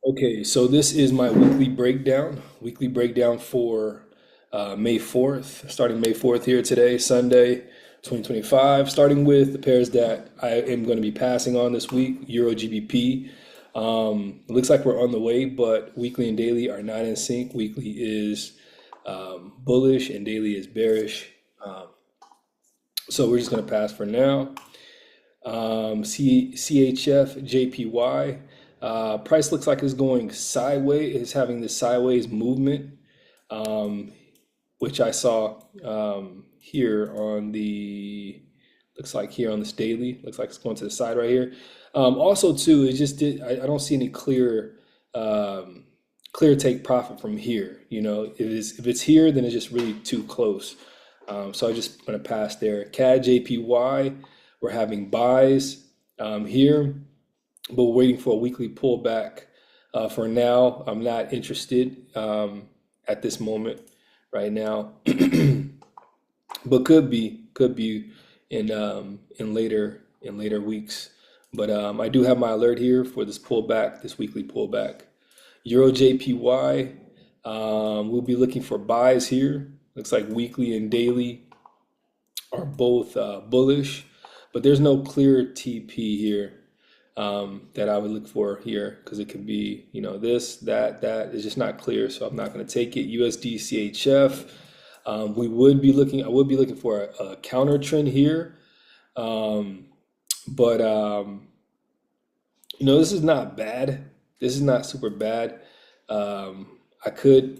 Okay, so this is my weekly breakdown for May 4th, starting May 4th here today, Sunday, 2025, starting with the pairs that I am going to be passing on this week, Euro GBP. It looks like we're on the way, but weekly and daily are not in sync. Weekly is bullish and daily is bearish. So we're just going to pass for now. CHF JPY. Price looks like it's going sideways. It's having this sideways movement, um, which I saw here on the, looks like here on this daily. Looks like it's going to the side right here. Also, too, it just did. I don't see any um, clear take profit from here. You know, if it's here, then it's just really too close. So I just going to pass there. CAD JPY. We're having buys here, but we're waiting for a weekly pullback. For now, I'm not interested at this moment right now, but could be in later weeks. But I do have my alert here for this pullback, this weekly pullback. Euro JPY, we'll be looking for buys here. Looks like weekly and daily are both bullish, but there's no clear TP here that I would look for here because it could be, this, that is just not clear. So I'm not going to take it. USD CHF, I would be looking for a counter trend here. Um, but this is not bad. This is not super bad. I could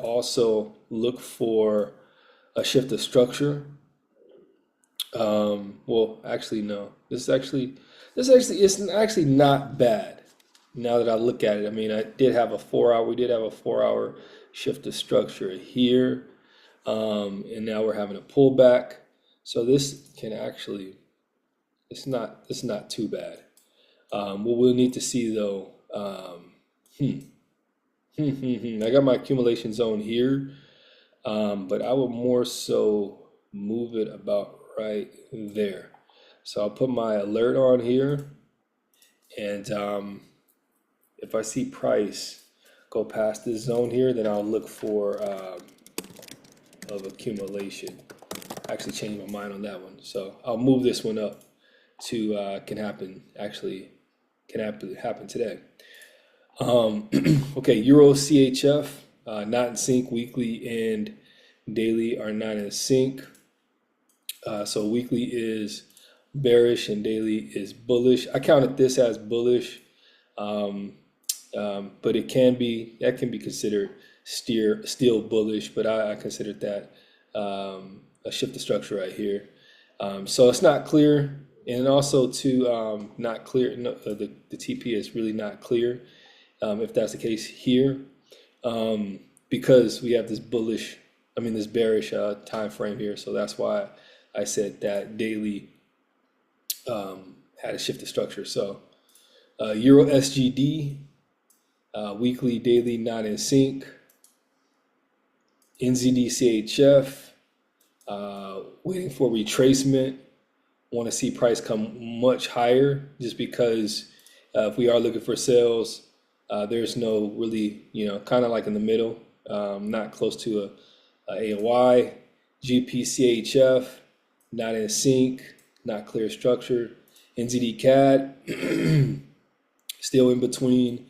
also look for a shift of structure. Well, actually, no. It's actually not bad. Now that I look at it, I mean, we did have a 4 hour shift of structure here, and now we're having a pullback. So this can actually, it's not too bad. What we'll need to see though, I got my accumulation zone here, but I would more so move it about right there. So I'll put my alert on here, and if I see price go past this zone here, then I'll look for of accumulation. I actually changed my mind on that one, so I'll move this one up to can happen today. Okay, Euro CHF, not in sync. Weekly and daily are not in sync. So weekly is bearish and daily is bullish. I counted this as bullish, um, but that can be considered still bullish. But I considered that a shift of structure right here. So it's not clear, and also to not clear. No, the TP is really not clear if that's the case here, because we have this bearish time frame here. So that's why I said that daily had a shift of structure. So Euro SGD, weekly, daily, not in sync. NZD CHF, waiting for retracement. Want to see price come much higher just because if we are looking for sales, there's no really, kind of like in the middle, not close to a AOI. GPCHF, not in sync, not clear structure. NZD CAD, still in between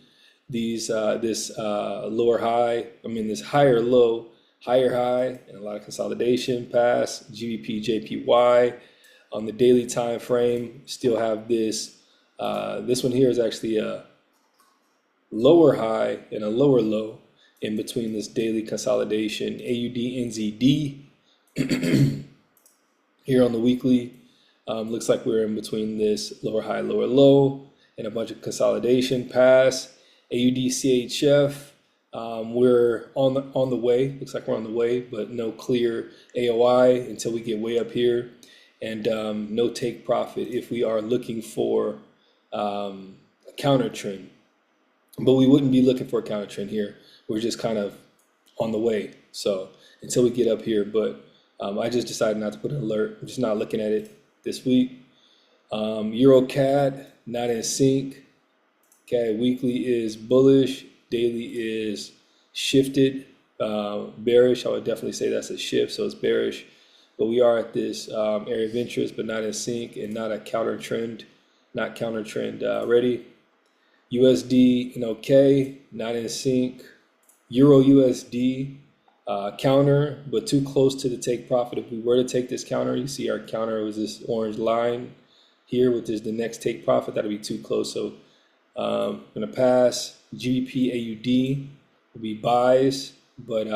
this lower high, this higher low, higher high, and a lot of consolidation pass. GBP JPY on the daily time frame still have this. This one here is actually a lower high and a lower low in between this daily consolidation. AUD NZD here on the weekly, looks like we're in between this lower high, lower low, and a bunch of consolidation pass. AUD CHF, we're on the way. Looks like we're on the way, but no clear AOI until we get way up here, and no take profit if we are looking for a counter trend. But we wouldn't be looking for a counter trend here. We're just kind of on the way. So until we get up here, but I just decided not to put an alert. I'm just not looking at it this week. Euro CAD, not in sync. Okay, weekly is bullish, daily is shifted, bearish. I would definitely say that's a shift, so it's bearish. But we are at this area of interest, but not in sync and not a counter trend, not counter trend ready. USD and OK, not in sync. Euro USD counter, but too close to the take profit. If we were to take this counter, you see our counter was this orange line here, which is the next take profit. That'll be too close. So I'm gonna pass. GBP AUD will be buys, but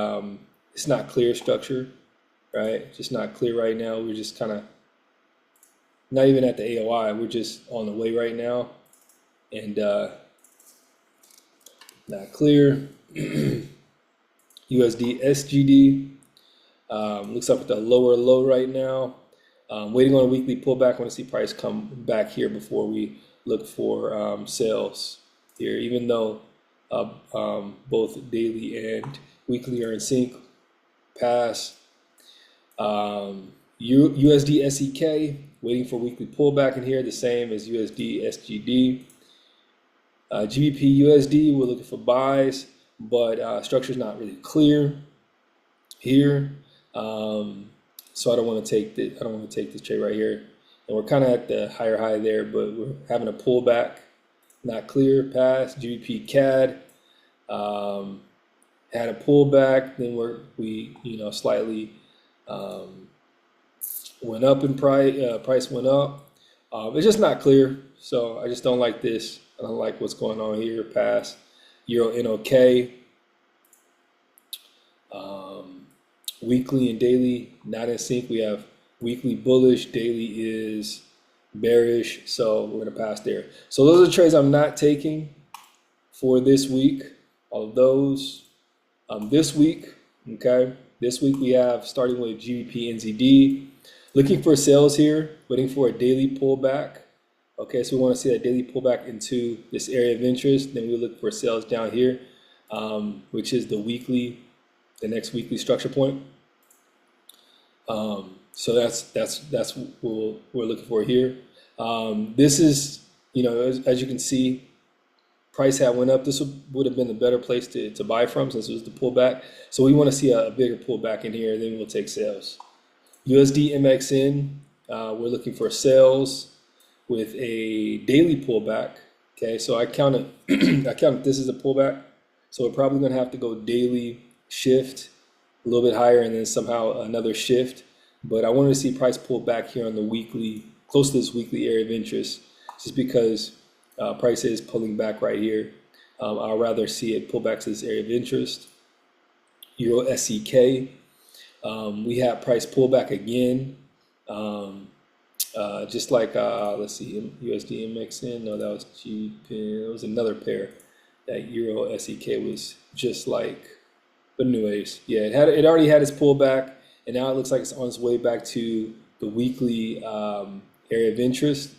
it's not clear structure, right? Just not clear right now. We're just kind of not even at the AOI. We're just on the way right now, and not clear. USD SGD looks up at the lower low right now. Waiting on a weekly pullback. I want to see price come back here before we look for sales here. Even though both daily and weekly are in sync, pass. USD SEK waiting for weekly pullback in here, the same as USD SGD. GBP USD, we're looking for buys, but structure is not really clear here. So I don't want to take this trade right here. And we're kind of at the higher high there, but we're having a pullback, not clear, pass. GBP CAD had a pullback, then we slightly went up in price. Price went up. It's just not clear, so I just don't like this. I don't like what's going on here. Pass. Euro NOK. Weekly and daily not in sync. We have weekly bullish, daily is bearish, so we're gonna pass there. So those are the trades I'm not taking for this week. All of those. This week, okay. This week we have starting with GBP NZD. Looking for sales here, waiting for a daily pullback. Okay, so we want to see that daily pullback into this area of interest. Then we look for sales down here, which is the next weekly structure point. So that's what we're looking for here. This is, as you can see, price had went up. This would have been the better place to buy from since it was the pullback. So we want to see a bigger pullback in here, then we'll take sales. USD MXN, we're looking for sales with a daily pullback. Okay, so I counted this as a pullback. So we're probably gonna have to go daily shift a little bit higher and then somehow another shift. But I wanted to see price pull back here on the weekly, close to this weekly area of interest, just because price is pulling back right here. I'd rather see it pull back to this area of interest. Euro SEK, we have price pull back again. Just like, let's see, USD MXN, no, that was GBP, it was another pair. That Euro SEK was just like, but anyways, yeah, it already had its pullback, and now it looks like it's on its way back to the weekly area of interest.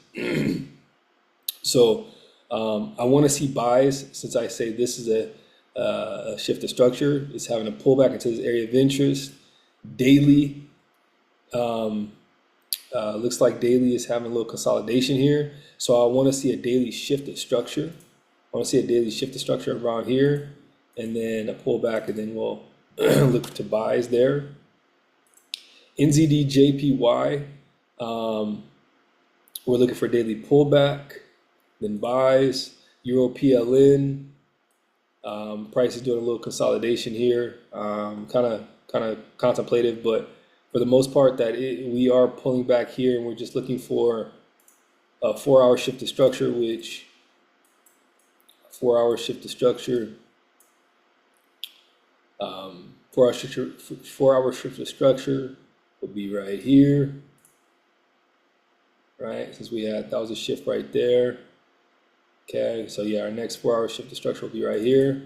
So I want to see buys, since I say this is a shift of structure. It's having a pullback into this area of interest. Daily, looks like daily is having a little consolidation here. So I want to see a daily shift of structure. I want to see a daily shift of structure around here, and then a pullback, and then we'll look to buys there. NZD JPY, we're looking for daily pullback, then buys. Euro PLN, price is doing a little consolidation here, kind of contemplative, but for the most part we are pulling back here, and we're just looking for a 4-hour shift of structure, which 4-hour shift of structure, 4-hour shift of structure will be right here, right? Since that was a shift right there. Okay, so yeah, our next 4-hour shift of structure will be right here.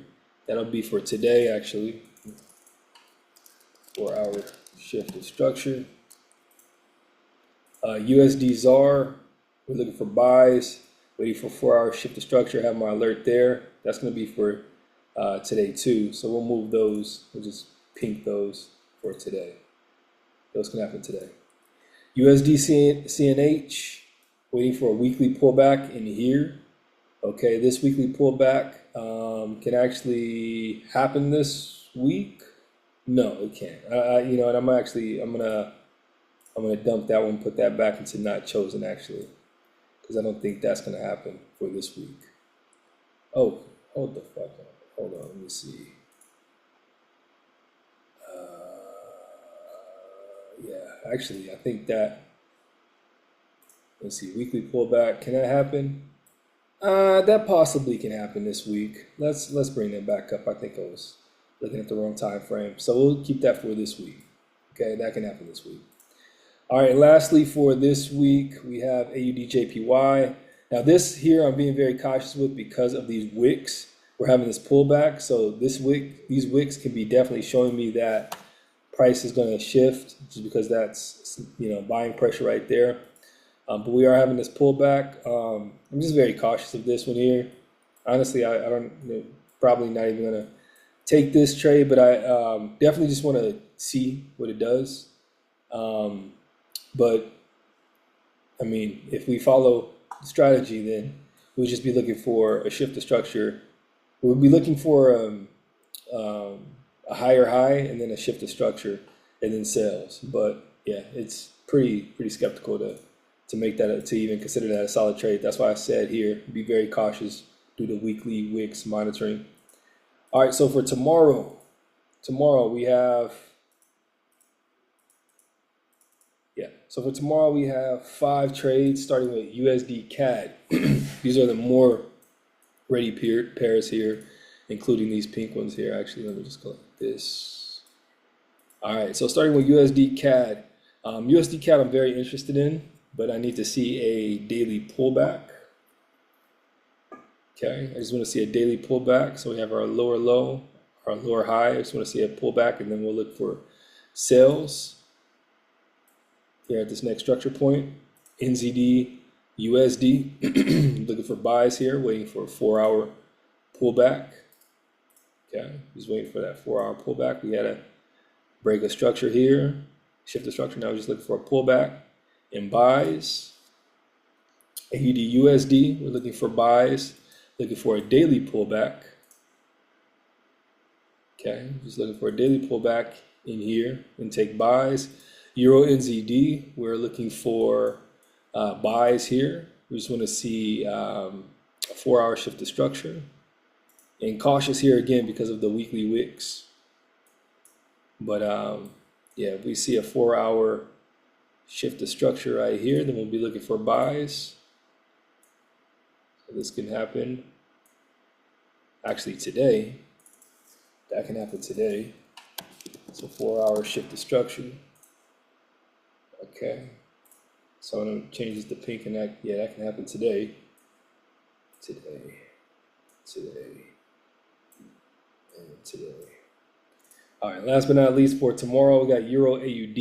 That'll be for today, actually. 4-hour shift of structure. USD ZAR, we're looking for buys, waiting for 4-hour shift of structure. Have my alert there. That's going to be for today too. So we'll move those. We'll just pink those for today. Those can happen today. USD CNH, waiting for a weekly pullback in here. Okay, this weekly pullback can actually happen this week. No, it can't. You know, and I'm gonna dump that one, put that back into not chosen actually, because I don't think that's gonna happen for this week. Oh, hold the fuck on. Hold on, let me see. Yeah, actually, I think that. Let's see, weekly pullback. Can that happen? That possibly can happen this week. Let's bring that back up. I think I was looking at the wrong time frame, so we'll keep that for this week. Okay, that can happen this week. All right, lastly for this week, we have AUDJPY. Now this here I'm being very cautious with because of these wicks. We're having this pullback, so these wicks can be definitely showing me that price is going to shift just because that's, you know, buying pressure right there. But we are having this pullback. I'm just very cautious of this one here. Honestly, I don't, probably not even going to take this trade, but I definitely just want to see what it does. But I mean, if we follow the strategy, then we'll just be looking for a shift of structure. We'll be looking for a higher high and then a shift of structure and then sales. But yeah, it's pretty skeptical to make that to even consider that a solid trade. That's why I said here, be very cautious, do the weekly wicks monitoring. All right, so for tomorrow we have. So for tomorrow we have 5 trades starting with USD CAD. These are the more ready pairs here, including these pink ones here. Actually, let me just go like this. All right, so starting with USD CAD. USD CAD I'm very interested in, but I need to see a daily pullback. Okay, I just want to see a daily pullback. So we have our lower low, our lower high. I just want to see a pullback, and then we'll look for sales here at this next structure point. NZD, USD, looking for buys here, waiting for a 4-hour pullback. Okay, just waiting for that 4-hour pullback. We had a break of structure here, shift the structure. Now we're just looking for a pullback and buys. AUD, USD, we're looking for buys, looking for a daily pullback. Okay, just looking for a daily pullback in here and take buys. Euro NZD, we're looking for buys here. We just want to see a 4-hour shift to structure. And cautious here again because of the weekly wicks. But yeah, if we see a 4-hour shift to structure right here, then we'll be looking for buys. So this can happen actually today. That can happen today. It's a 4-hour shift to structure. Okay, so I'm gonna change the pink, and that, yeah, that can happen today, and today. All right, last but not least for tomorrow, we got Euro AUD.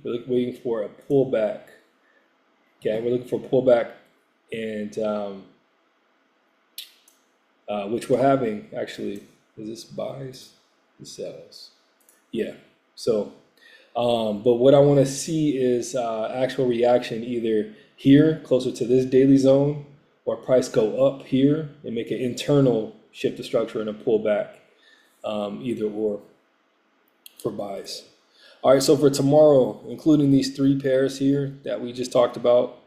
We're waiting for a pullback. Okay, we're looking for a pullback, and which we're having actually. Is this buys and sells? Yeah. So. But what I want to see is actual reaction either here, closer to this daily zone, or price go up here and make an internal shift to structure and a pullback, either or for buys. All right, so for tomorrow, including these 3 pairs here that we just talked about,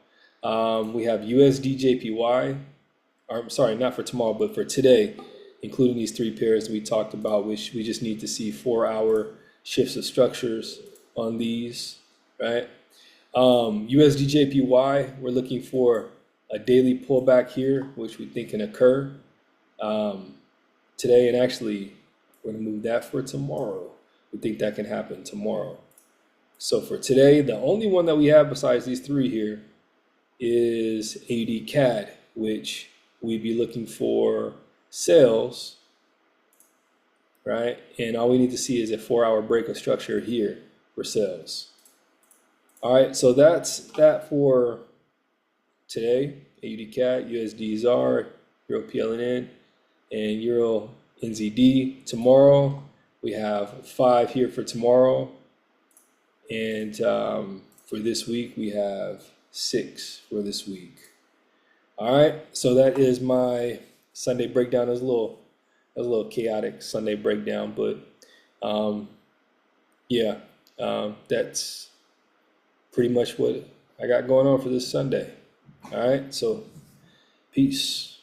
we have USD JPY, or sorry, not for tomorrow, but for today, including these 3 pairs we talked about, which we just need to see 4-hour shifts of structures on these, right? USD JPY, we're looking for a daily pullback here, which we think can occur today, and actually we're gonna move that for tomorrow. We think that can happen tomorrow. So for today, the only one that we have besides these 3 here is AUD CAD, which we'd be looking for sales, right? And all we need to see is a 4-hour break of structure here for sales. All right, so that's that for today. AUD CAD, USD ZAR, Euro PLN, and Euro NZD. Tomorrow we have 5 here for tomorrow, and for this week we have 6 for this week. All right, so that is my Sunday breakdown. It was a little chaotic Sunday breakdown, but um, yeah, that's pretty much what I got going on for this Sunday. All right, so peace.